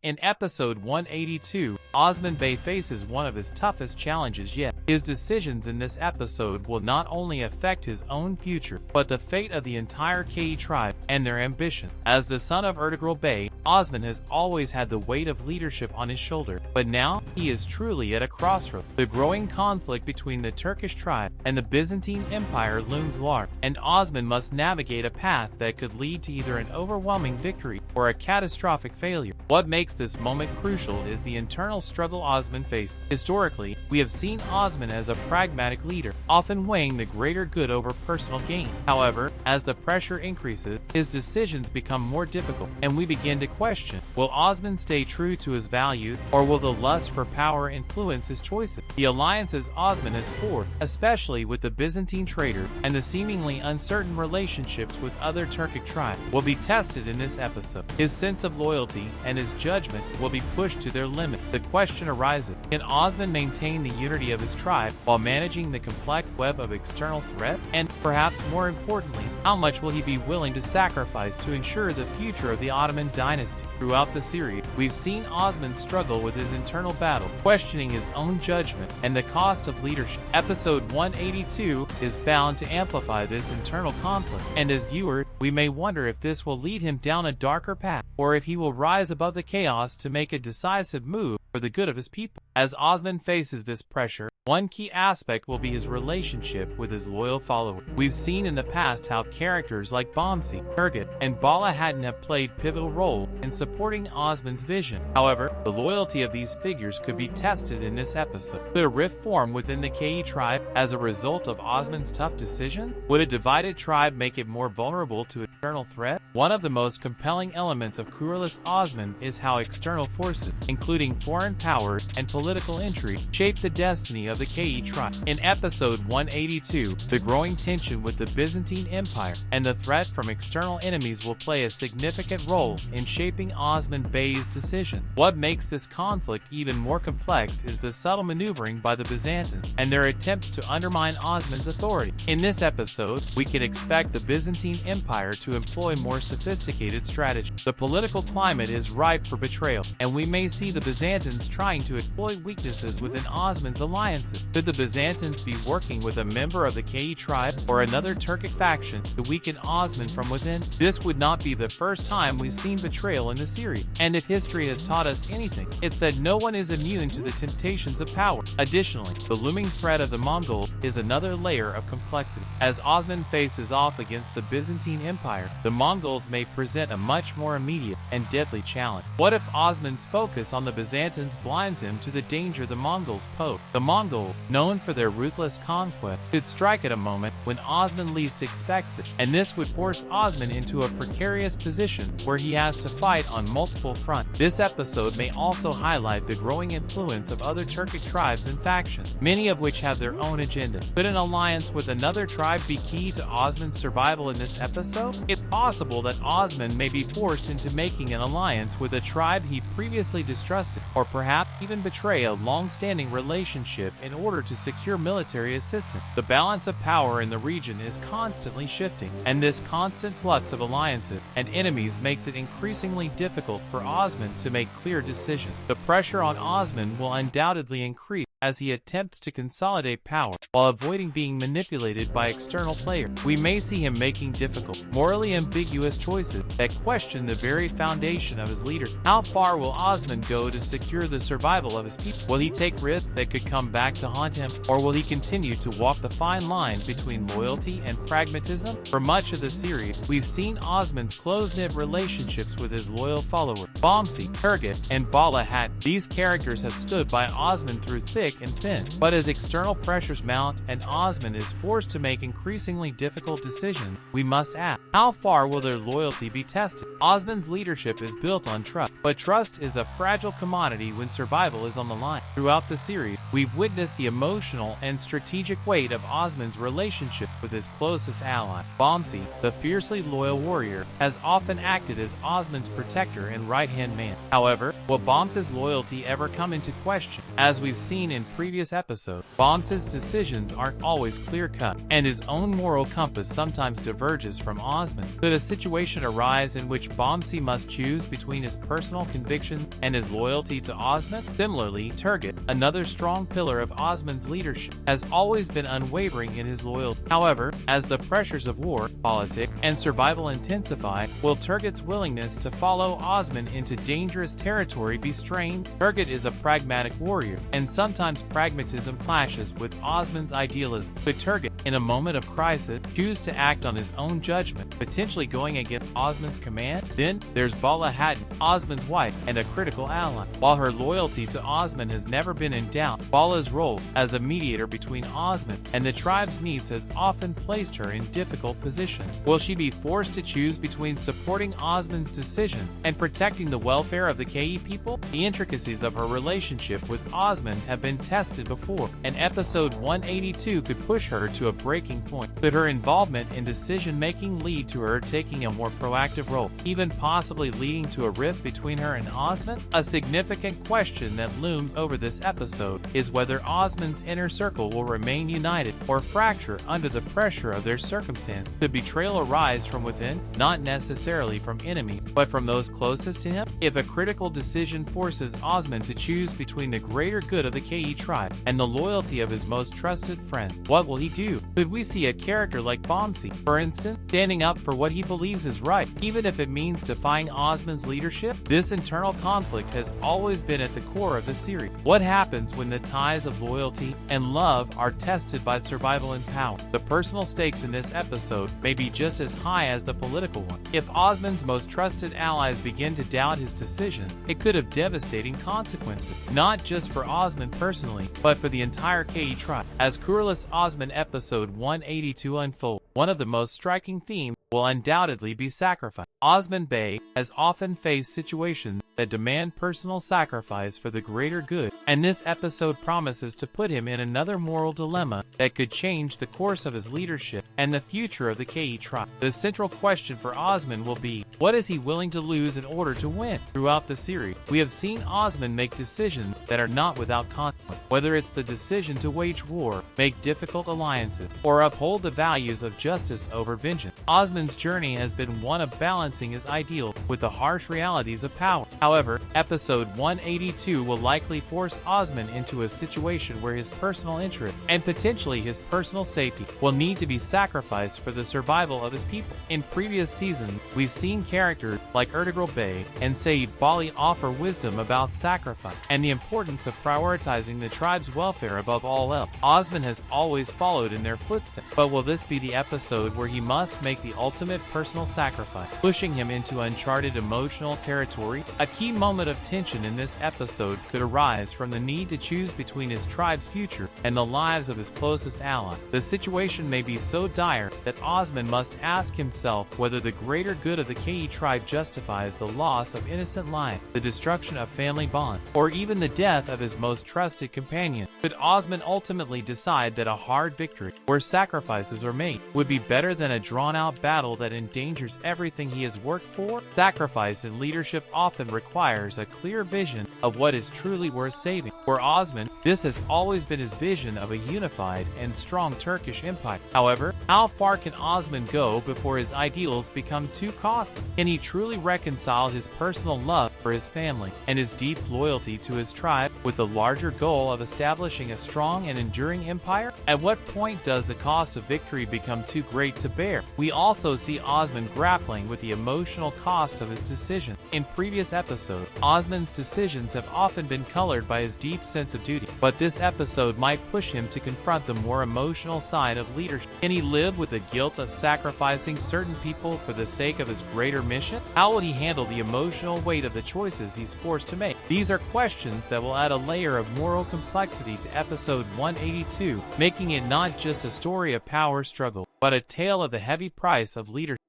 In episode 182, Osman Bey faces one of his toughest challenges yet. His decisions in this episode will not only affect his own future, but the fate of the entire Ke tribe and their ambition. As the son of Ertugrul Bey, Osman has always had the weight of leadership on his shoulder, but now he is truly at a crossroads. The growing conflict between the Turkish tribe and the Byzantine Empire looms large, and Osman must navigate a path that could lead to either an overwhelming victory or a catastrophic failure. What makes this moment crucial is the internal struggle Osman faces. Historically, we have seen Osman as a pragmatic leader, often weighing the greater good over personal gain. However, as the pressure increases, his decisions become more difficult, and we begin to question, will Osman stay true to his values, or will the lust for power influence his choices? The alliances Osman has forged, especially with the Byzantine traitor, and the seemingly uncertain relationships with other Turkic tribes, will be tested in this episode. His sense of loyalty and his judgment will be pushed to their limit. The question arises, can Osman maintain the unity of his tribe while managing the complex web of external threats? And, perhaps more importantly, how much will he be willing to sacrifice to ensure the future of the Ottoman dynasty? Throughout the series, we've seen Osman struggle with his internal battle, questioning his own judgment and the cost of leadership. Episode 182 is bound to amplify this internal conflict, and as viewers, we may wonder if this will lead him down a darker path, or if he will rise above the chaos to make a decisive move for the good of his people. As Osman faces this pressure, one key aspect will be his relationship with his loyal followers. We've seen in the past how characters like Bomsi, Turgut, and Bala Hatun have played pivotal roles in supporting Osman's vision. However, the loyalty of these figures could be tested in this episode. Could a rift form within the Ke tribe as a result of Osman's tough decision? Would a divided tribe make it more vulnerable to external threat? One of the most compelling elements of Kurulus Osman is how external forces, including foreign powers and political intrigue, shape the destiny of the Ke tribe. In episode 182, the growing tension with the Byzantine Empire and the threat from external enemies will play a significant role in shaping Osman Bey's decision. What makes this conflict even more complex is the subtle maneuvering by the Byzantines and their attempts to undermine Osman's authority. In this episode, we can expect the Byzantine Empire to employ more sophisticated strategies. The political climate is ripe for betrayal, and we may see the Byzantines trying to exploit weaknesses within Osman's alliances. Could the Byzantines be working with a member of the Ke tribe or another Turkic faction to weaken Osman from within? This would not be the first time we've seen betrayal in the series, and if history has taught us anything, it's that no one is immune to the temptations of power. Additionally, the looming threat of the Mongols is another layer of complexity. As Osman faces off against the Byzantine Empire, the Mongols may present a much more immediate and deadly challenge. What if Osman's focus on the Byzantines blinds him to the danger the Mongols pose? The Mongols, known for their ruthless conquest, could strike at a moment when Osman least expects it, and this would force Osman into a precarious position where he has to fight on multiple fronts. This episode may also highlight the growing influence of other Turkic tribes and factions, many of which have their own agenda. Could an alliance with another tribe be key to Osman's survival in this episode? It's possible that Osman may be forced into making an alliance with a tribe he previously distrusted, or perhaps even betray a long-standing relationship in order to secure military assistance. The balance of power in the region is constantly shifting, and this constant flux of alliances and enemies makes it increasingly difficult for Osman to make clear decisions. The pressure on Osman will undoubtedly increase as he attempts to consolidate power while avoiding being manipulated by external players. We may see him making difficult, morally ambiguous choices that question the very foundation of his leadership. How far will Osman go to secure the survival of his people? Will he take risks that could come back to haunt him, or will he continue to walk the fine line between loyalty and pragmatism? For much of the series, we've seen Osman's close-knit relationships with his loyal followers, Bomsi, Turgut, and Bala Hatun. These characters have stood by Osman through thick and thin, but as external pressures mount and Osman is forced to make increasingly difficult decisions, we must ask, how far will their loyalty be tested? Osman's leadership is built on trust, but trust is a fragile commodity when survival is on the line. Throughout the series, we've witnessed the emotional and strategic weight of Osman's relationship with his closest ally. Bomsi, the fiercely loyal warrior, has often acted as Osman's protector and right-hand man. However, will Bomsi's loyalty ever come into question? As we've seen in in previous episodes, Boms's decisions aren't always clear-cut, and his own moral compass sometimes diverges from Osman. Could a situation arise in which Bomsi must choose between his personal convictions and his loyalty to Osman? Similarly, Turgut, another strong pillar of Osman's leadership, has always been unwavering in his loyalty. However, as the pressures of war, politics, and survival intensify, will Turgut's willingness to follow Osman into dangerous territory be strained? Turgut is a pragmatic warrior, and sometimes pragmatism clashes with Osman's idealism. Could Turgut, in a moment of crisis, choose to act on his own judgment, potentially going against Osman's command? Then, there's Bala Hatun, Osman's wife, and a critical ally. While her loyalty to Osman has never been in doubt, Bala's role as a mediator between Osman and the tribe's needs has often placed her in difficult positions. Will she be forced to choose between supporting Osman's decision and protecting the welfare of the Ke people? The intricacies of her relationship with Osman have been tested before, and episode 182 could push her to a breaking point. Could her involvement in decision-making lead to her taking a more proactive role, even possibly leading to a rift between her and Osman? A significant question that looms over this episode is whether Osman's inner circle will remain united or fracture under the pressure of their circumstance. Could betrayal arise from within, not necessarily from enemies, but from those closest to him? If a critical decision forces Osman to choose between the greater good of the Ke tribe and the loyalty of his most trusted friend, what will he do? Could we see a character like Bomsi, for instance, standing up for what he believes is right, even if it means defying Osman's leadership? This internal conflict has always been at the core of the series. What happens when the ties of loyalty and love are tested by survival and power? The personal stakes in this episode may be just as high as the political one. If Osman's most trusted allies begin to doubt his decision, it could have devastating consequences, not just for Osman personally, but for the entire Ke tribe. As Kurulus Osman episode 182 unfolds, one of the most striking themes will undoubtedly be sacrifice. Osman Bey has often faced situations that demand personal sacrifice for the greater good, and this episode promises to put him in another moral dilemma that could change the course of his leadership and the future of the Ke tribe. The central question for Osman will be, what is he willing to lose in order to win? Throughout the series, we have seen Osman make decisions that are not without consequence, whether it's the decision to wage war, make difficult alliances, or uphold the values of justice over vengeance. Osman's journey has been one of balancing his ideals with the harsh realities of power. However, episode 182 will likely force Osman into a situation where his personal interest and potentially his personal safety will need to be sacrificed for the survival of his people. In previous seasons, we've seen characters like Ertugrul Bey and Said Bali offer wisdom about sacrifice and the importance of prioritizing the tribe's welfare above all else. Osman has always followed in their footsteps, but will this be the episode where he must make the ultimate personal sacrifice, pushing him into uncharted emotional territory? A key moment of tension in this episode could arise from the need to choose between his tribe's future and the lives of his closest ally. The situation may be so dire that Osman must ask himself whether the greater good of the Ke tribe justifies the loss of innocent life, the destruction of family bonds, or even the death of his most trusted companion. Could Osman ultimately decide that a hard victory, where sacrifices are made, would be better than a drawn-out battle that endangers everything he has worked for? Sacrifice in leadership often requires a clear vision of what is truly worth saving. For Osman, this has always been his vision of a unified and strong Turkish empire. However, how far can Osman go before his ideals become too costly? Can he truly reconcile his personal love for his family and his deep loyalty to his tribe with the larger goal of establishing a strong and enduring empire? At what point does the cost of victory become too great to bear? We also see Osman grappling with the emotional cost of his decision. In previous episodes, Osman's decisions have often been colored by his deep sense of duty, but this episode might push him to confront the more emotional side of leadership. Can he live with the guilt of sacrificing certain people for the sake of his greater mission? How will he handle the emotional weight of the choices he's forced to make? These are questions that will add a layer of moral complexity to episode 182, making it not just a story of power struggle, but a tale of the heavy price of leadership.